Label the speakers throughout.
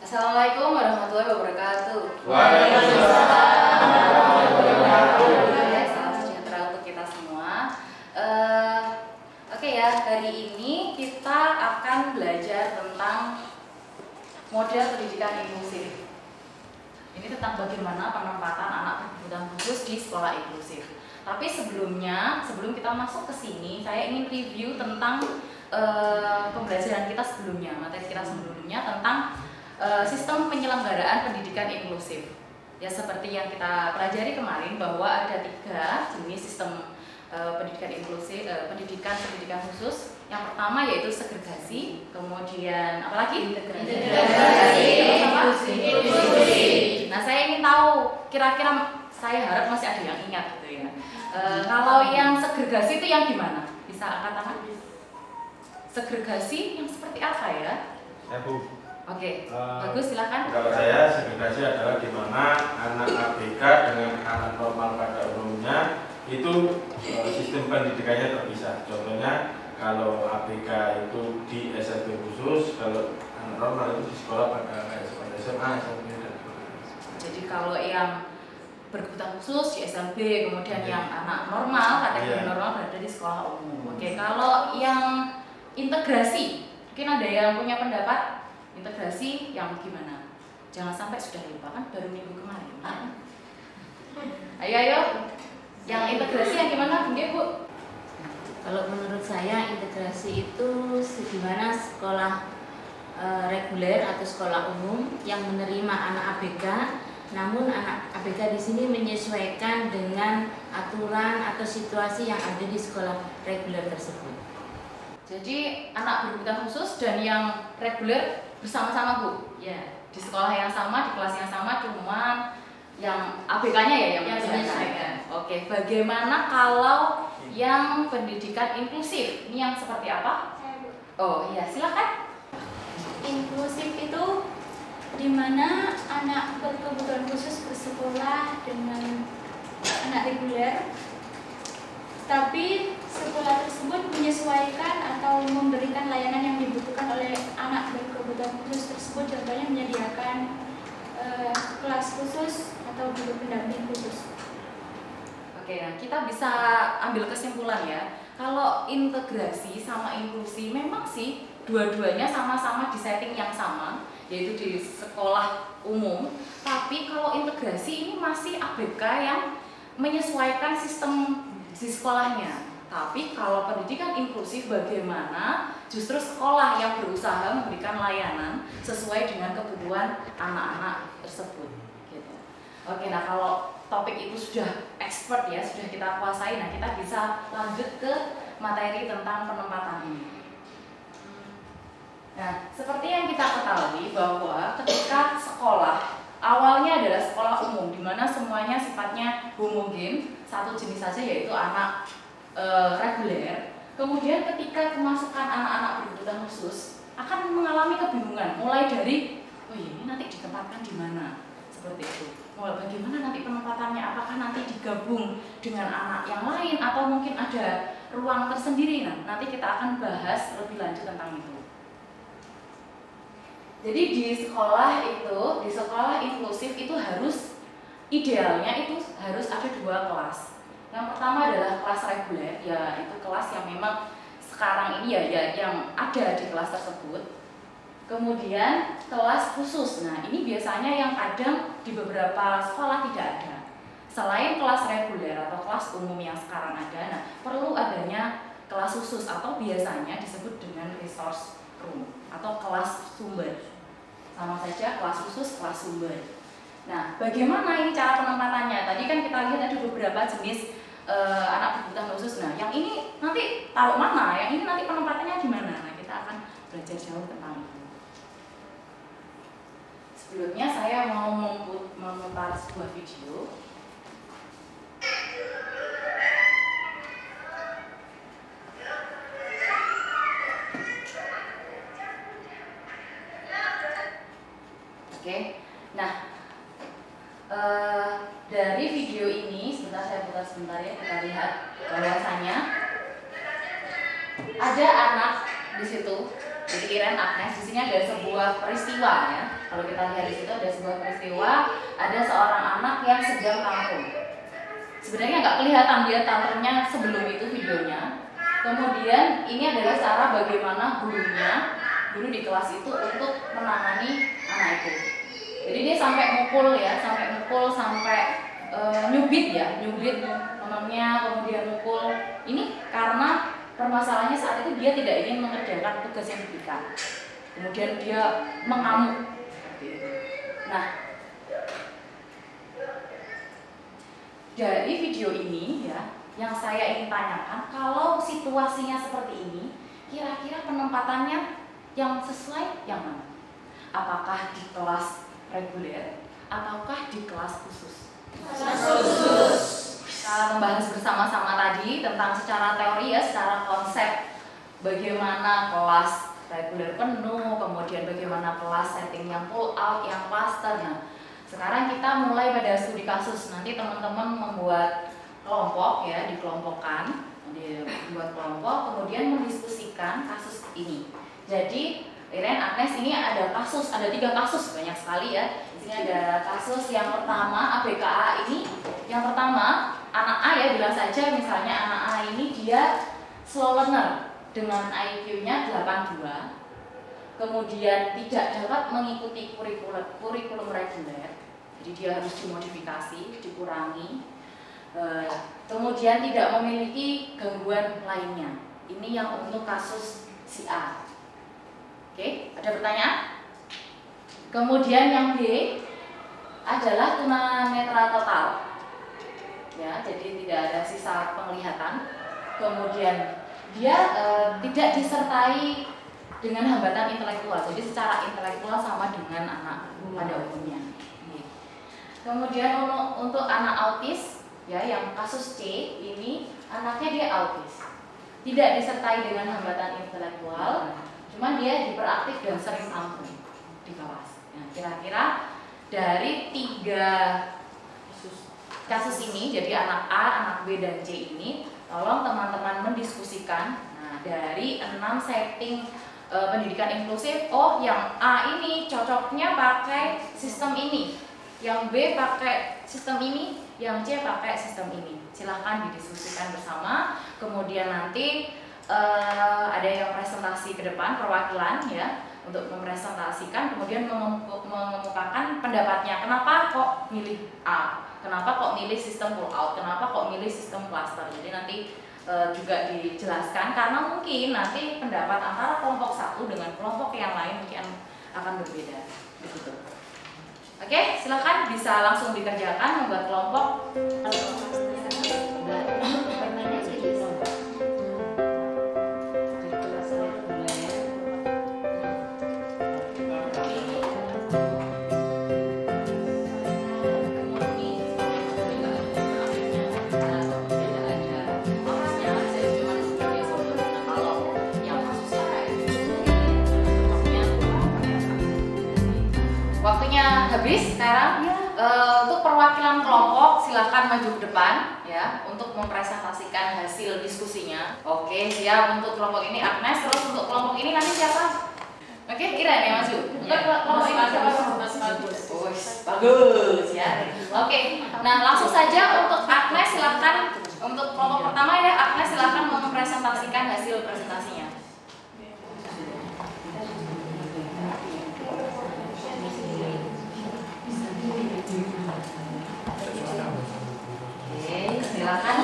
Speaker 1: Assalamualaikum warahmatullahi wabarakatuh.
Speaker 2: Waalaikumsalam warahmatullahi wabarakatuh.
Speaker 1: Salam sejahtera untuk kita semua. Oke ya, hari ini kita akan belajar tentang model pendidikan inklusif. Ini tentang bagaimana penempatan anak berkebutuhan khusus di sekolah inklusif. Tapi sebelum kita masuk ke sini, saya ingin review tentang pembelajaran kita sebelumnya, materi kita sebelumnya tentang sistem penyelenggaraan pendidikan inklusif. Ya, seperti yang kita pelajari kemarin bahwa ada 3 jenis sistem pendidikan inklusif, pendidikan khusus. Yang pertama yaitu segregasi, kemudian apalagi integrasi, inklusi. Nah, saya ingin tahu kira-kira, saya harap masih ada yang ingat gitu ya. Kalau yang segregasi itu yang gimana? Bisa angkat tangan? Segregasi yang seperti apa ya?
Speaker 2: Ya, Bu.
Speaker 1: Oke, bagus, silakan.
Speaker 2: Kalau saya, segregasi adalah di mana anak ABK dengan anak normal pada umumnya itu sistem pendidikannya terpisah. Contohnya kalau ABK itu di SMP khusus, kalau anak normal itu di sekolah pada SMA, SMP dan sebagainya.
Speaker 1: Jadi kalau yang berkebutuhan khusus di SMP, kemudian yang anak normal, kategori normal berada di sekolah umum. Oke, kalau yang integrasi, mungkin ada yang punya pendapat? Integrasi yang gimana? Jangan sampai sudah lupa, kan baru minggu kemarin. Ayo. Yang integrasi yang gimana, Bu?
Speaker 3: Kalau menurut saya integrasi itu gimana sekolah reguler atau sekolah umum yang menerima anak ABK, namun anak ABK di sini menyesuaikan dengan aturan atau situasi yang ada di sekolah reguler tersebut.
Speaker 1: Jadi anak berkebutuhan khusus dan yang reguler bersama-sama, Bu. Ya, di sekolah yang sama, di kelas yang sama, cuma yang ABK-nya ya yang menyesuaikan. Oke, bagaimana kalau yang pendidikan inklusif? Ini yang seperti apa? Oh iya, silakan.
Speaker 4: Inklusif itu di mana anak berkebutuhan khusus bersekolah dengan anak reguler, tapi sekolah tersebut menyesuaikan atau memberikan layanan yang dibutuhkan oleh anak berkebutuhan khusus tersebut, contohnya menyediakan kelas khusus atau guru pendamping khusus.
Speaker 1: Oke, nah kita bisa ambil kesimpulan ya. Kalau integrasi sama inklusi memang sih dua-duanya sama-sama di setting yang sama, yaitu di sekolah umum. Tapi kalau integrasi ini masih ABK yang menyesuaikan sistem di sekolahnya. Tapi kalau pendidikan inklusif bagaimana justru sekolah yang berusaha memberikan layanan sesuai dengan kebutuhan anak-anak tersebut gitu. Oke, nah kalau topik itu sudah expert ya, sudah kita kuasai, nah kita bisa lanjut ke materi tentang penempatan ini. Nah, seperti yang kita ketahui bahwa ketika sekolah awalnya adalah sekolah umum di mana semuanya sifatnya homogen, satu jenis saja yaitu anak reguler. Kemudian ketika kemasukan anak-anak berkebutuhan khusus akan mengalami kebingungan, mulai dari oh ini nanti ditempatkan di mana, seperti itu. Mulai bagaimana nanti penempatannya, apakah nanti digabung dengan anak yang lain atau mungkin ada ruang tersendiri. Nah, nanti kita akan bahas lebih lanjut tentang itu. Jadi di sekolah inklusif itu harus idealnya itu harus ada 2 kelas. Yang pertama adalah kelas reguler, ya itu kelas yang memang sekarang ini ya yang ada di kelas tersebut. Kemudian kelas khusus. Nah, ini biasanya yang kadang di beberapa sekolah tidak ada. Selain kelas reguler atau kelas umum yang sekarang ada, nah perlu adanya kelas khusus atau biasanya disebut dengan resource room atau kelas sumber. Sama saja kelas khusus, kelas sumber. Nah, bagaimana ini cara penempatannya? Tadi kan kita lihat ada beberapa jenis anak berkebutuhan khusus. Nah, yang ini nanti taruh mana? Yang ini nanti penempatannya gimana? Nah, kita akan belajar jauh tentang itu. Sebelumnya saya mau memutar sebuah video. Oke, nah dari video ini sebentar saya putar sebentar ya, kita lihat bahwasanya ada anak di situ Jadi Iren, Agnes, di sini ada sebuah peristiwa ya. Kalau kita lihat di situ ada sebuah peristiwa, ada seorang anak yang sedang tantrum. Sebenarnya nggak kelihatan dia tantrumnya sebelum itu videonya. Kemudian ini adalah cara bagaimana guru di kelas itu untuk menangani anak itu. Jadi dia sampai mukul, sampai nyubit temannya, kemudian mukul. Ini karena permasalahannya saat itu dia tidak ingin mengerjakan tugas yang diberikan. Kemudian dia mengamuk. Nah, dari video ini ya, yang saya ingin tanyakan, kalau situasinya seperti ini, kira-kira penempatannya yang sesuai yang mana? Apakah di kelas reguler ataukah di kelas khusus? Kita membahas bersama-sama tadi tentang secara teori ya, secara konsep bagaimana kelas reguler penuh, kemudian bagaimana kelas setting yang pull out, yang cluster. Nah, sekarang kita mulai pada studi kasus. Nanti teman-teman membuat kelompok ya, dikelompokkan, membuat kelompok, kemudian mendiskusikan kasus ini. Jadi Iren, Agnes, ini ada 3 kasus, banyak sekali ya. Di sini ada kasus yang pertama ABKA ini. Yang pertama anak A ya, bilang saja misalnya anak A ini dia slow learner dengan IQ-nya 82. Kemudian tidak dapat mengikuti kurikulum reguler. Jadi dia harus dimodifikasi, dikurangi. Kemudian tidak memiliki gangguan lainnya. Ini yang untuk kasus si A. Oke, ada pertanyaan? Kemudian yang B adalah tunanetra total. Ya, jadi tidak ada sisa penglihatan. Kemudian dia tidak disertai dengan hambatan intelektual. Jadi secara intelektual sama dengan anak pada umumnya. Kemudian untuk anak autis ya, yang kasus C ini anaknya dia autis. Tidak disertai dengan hambatan intelektual. Cuman dia hiperaktif dan sering tantrum di kelas. Nah, kira-kira dari 3 kasus ini, jadi anak A, anak B, dan C ini, tolong teman-teman mendiskusikan. Nah, dari 6 setting pendidikan inklusif, oh yang A ini cocoknya pakai sistem ini, yang B pakai sistem ini, yang C pakai sistem ini. Silahkan didiskusikan bersama. Kemudian nanti ada yang presentasi ke depan, perwakilan ya, untuk mempresentasikan, kemudian mengemukakan pendapatnya. Kenapa kok milih A? Kenapa kok milih sistem pull out? Kenapa kok milih sistem cluster? Jadi nanti juga dijelaskan, karena mungkin nanti pendapat antara kelompok satu dengan kelompok yang lain mungkin akan berbeda. Begitu. Oke, silakan bisa langsung dikerjakan membuat kelompok. Waktunya habis sekarang. Untuk perwakilan kelompok silakan maju ke depan ya, untuk mempresentasikan hasil diskusinya. Oke, siap. Untuk kelompok ini Agnes, terus untuk kelompok ini nanti siapa? Oke, Iren yang maju. Untuk kelompok ini siapa? Bagus ya. Oke, nah langsung saja untuk Agnes silakan. Untuk kelompok pertama ya, Agnes silakan mempresentasikan hasil presentasinya. Oke, silakan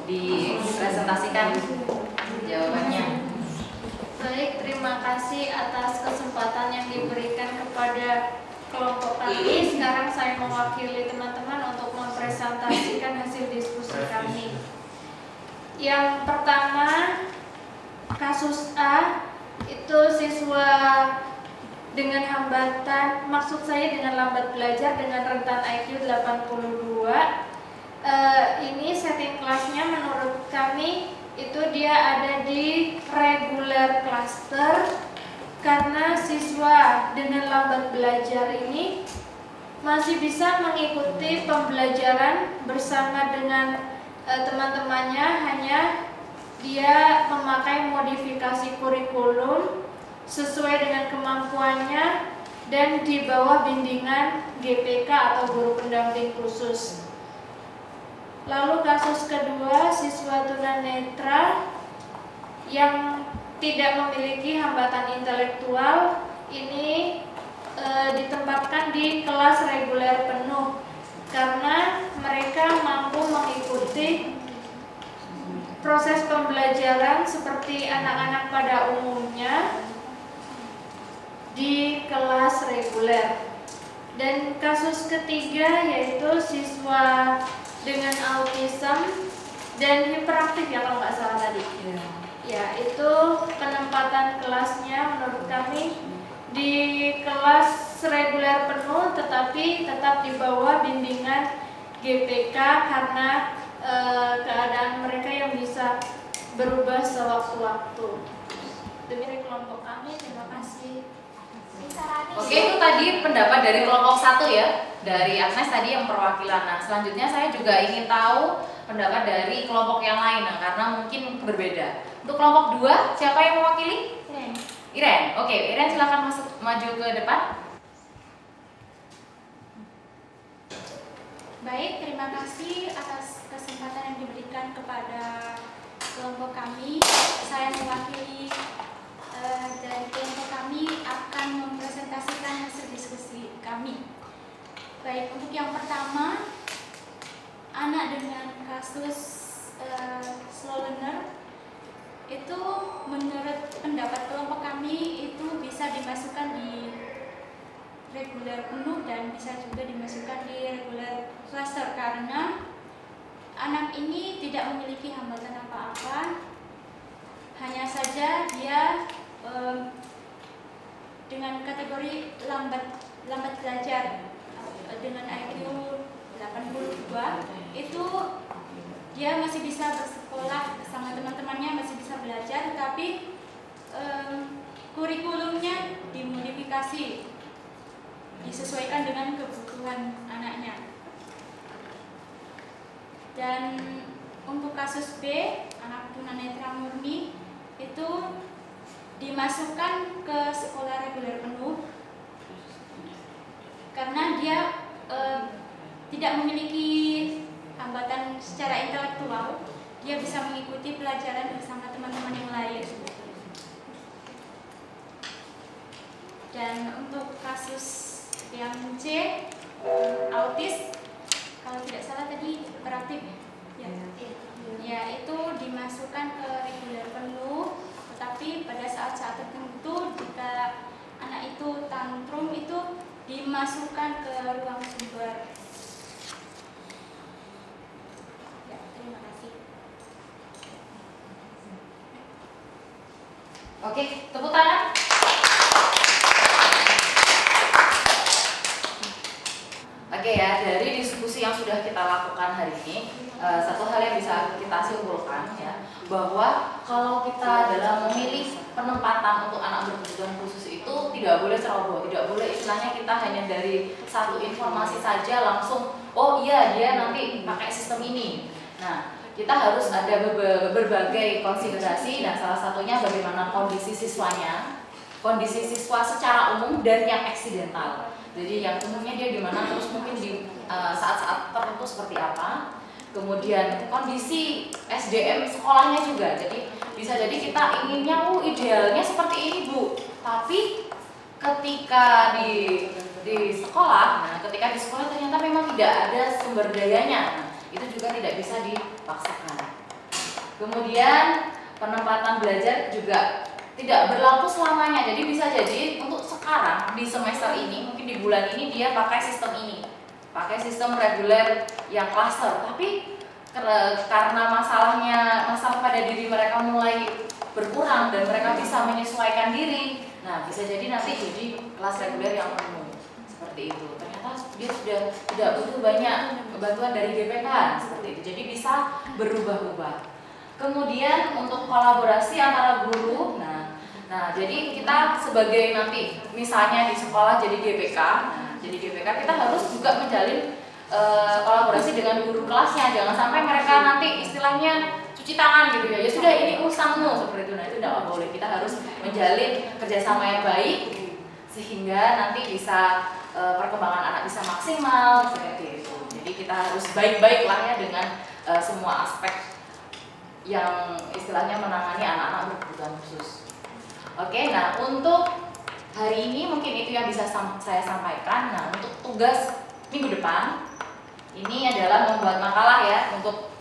Speaker 1: dipresentasikan jawabannya.
Speaker 4: Baik, terima kasih atas kesempatan yang diberikan kepada kelompok tadi. Sekarang saya mewakili teman-teman untuk mempresentasikan hasil diskusi kami. Yang pertama, kasus A itu siswa dengan hambatan, maksud saya dengan lambat belajar dengan rentan IQ 82. Ini setting kelasnya menurut kami itu dia ada di regular cluster, karena siswa dengan lambat belajar ini masih bisa mengikuti pembelajaran bersama dengan teman-temannya, hanya dia memakai modifikasi kurikulum sesuai dengan kemampuannya dan di bawah bimbingan GPK atau guru pendamping khusus. Lalu kasus kedua, siswa tunanetra yang tidak memiliki hambatan intelektual ini ditempatkan di kelas reguler penuh karena mereka mampu mengikuti proses pembelajaran seperti anak-anak pada umumnya di kelas reguler. Dan kasus ketiga yaitu siswa dengan autism dan hiperaktif ya kalau nggak salah tadi. Ya, itu penempatan kelasnya menurut kami di kelas reguler penuh tetapi tetap di bawah bimbingan GPK karena keadaan mereka yang bisa berubah sewaktu-waktu. Demikian kelompok kami, terima kasih.
Speaker 1: Oke, itu tadi pendapat dari kelompok 1 ya, dari Agnes tadi yang perwakilan. Nah, selanjutnya saya juga ingin tahu pendapat dari kelompok yang lain, nah, karena mungkin berbeda. Untuk kelompok 2, siapa yang mewakili? Iren. Oke, Iren silakan maju ke depan.
Speaker 5: Baik, terima kasih atas kesempatan yang diberikan kepada kelompok kami. Saya mewakili dari kelompok kami akan mempresentasikan hasil diskusi kami. Baik, untuk yang pertama, anak dengan kasus slow learner itu menurut pendapat kelompok kami itu bisa dimasukkan di reguler penuh dan bisa juga dimasukkan di reguler cluster karena anak ini tidak memiliki hambatan apa-apa, hanya saja dia dengan kategori lambat belajar dengan IQ 82 itu dia masih bisa bersekolah sama teman-temannya, masih bisa belajar, tapi kurikulumnya dimodifikasi disesuaikan dengan kebutuhan anaknya. Dan untuk kasus B, anak tunanetra murni itu dimasukkan ke sekolah reguler penuh karena dia tidak memiliki hambatan secara intelektual, dia bisa mengikuti pelajaran bersama teman-teman yang lain. Dan untuk kasus yang C, autis, kalau tidak salah tadi hiperaktif ya, itu dimasukkan ke reguler penuh, tetapi pada saat-saat tertentu jika anak itu tantrum itu dimasukkan ke ruang sumber. Ya, terima kasih.
Speaker 1: Oke, tepuk tangan. Oke ya, dari diskusi yang sudah kita lakukan hari ini, satu hal yang bisa kita simpulkan ya, bahwa kalau kita dalam memilih penempatan untuk anak berkebutuhan khusus itu tidak boleh ceroboh, tidak boleh istilahnya kita hanya dari satu informasi saja langsung, oh iya dia nanti pakai sistem ini. Nah, kita harus ada berbagai konsiderasi dan salah satunya bagaimana kondisi siswanya, kondisi siswa secara umum dan yang eksidental. Jadi yang umumnya dia di mana, terus mungkin di saat-saat tertentu seperti apa. Kemudian kondisi SDM sekolahnya juga. Jadi bisa jadi kita inginnya idealnya seperti ini Bu. Tapi ketika di sekolah, nah ketika di sekolah ternyata memang tidak ada sumber dayanya. Nah, itu juga tidak bisa dipaksakan. Kemudian penempatan belajar juga tidak berlaku selamanya. Jadi bisa jadi untuk sekarang di semester ini, mungkin di bulan ini dia pakai sistem ini, pakai sistem reguler yang cluster. Tapi karena masalah pada diri mereka mulai berkurang dan mereka bisa menyesuaikan diri, nah bisa jadi nanti jadi kelas reguler yang penuh seperti itu. Ternyata dia sudah tidak butuh banyak bantuan dari GPK seperti itu. Jadi bisa berubah-ubah. Kemudian untuk kolaborasi antara guru, nah jadi kita sebagai nanti misalnya di sekolah jadi GPK, jadi GPK kita harus juga menjalin kolaborasi dengan guru kelasnya. Jangan sampai mereka nanti istilahnya cuci tangan gitu ya sudah ini urusanmu seperti itu. Nah itu tidak boleh, kita harus menjalin kerjasama yang baik sehingga nanti bisa perkembangan anak bisa maksimal seperti itu. Jadi kita harus baik-baik lah ya dengan semua aspek yang istilahnya menangani anak-anak berkebutuhan khusus. Oke, nah untuk hari ini mungkin itu yang bisa saya sampaikan. Nah untuk tugas minggu depan ini adalah membuat makalah ya untuk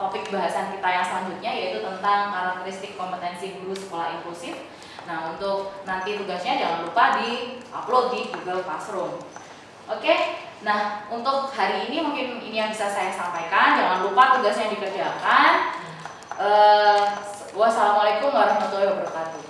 Speaker 1: topik bahasan kita yang selanjutnya, yaitu tentang karakteristik kompetensi guru sekolah inklusif. Nah untuk nanti tugasnya jangan lupa di-upload di Google Classroom. Oke, nah untuk hari ini mungkin ini yang bisa saya sampaikan. Jangan lupa tugasnya dikerjakan. Wassalamualaikum warahmatullahi wabarakatuh.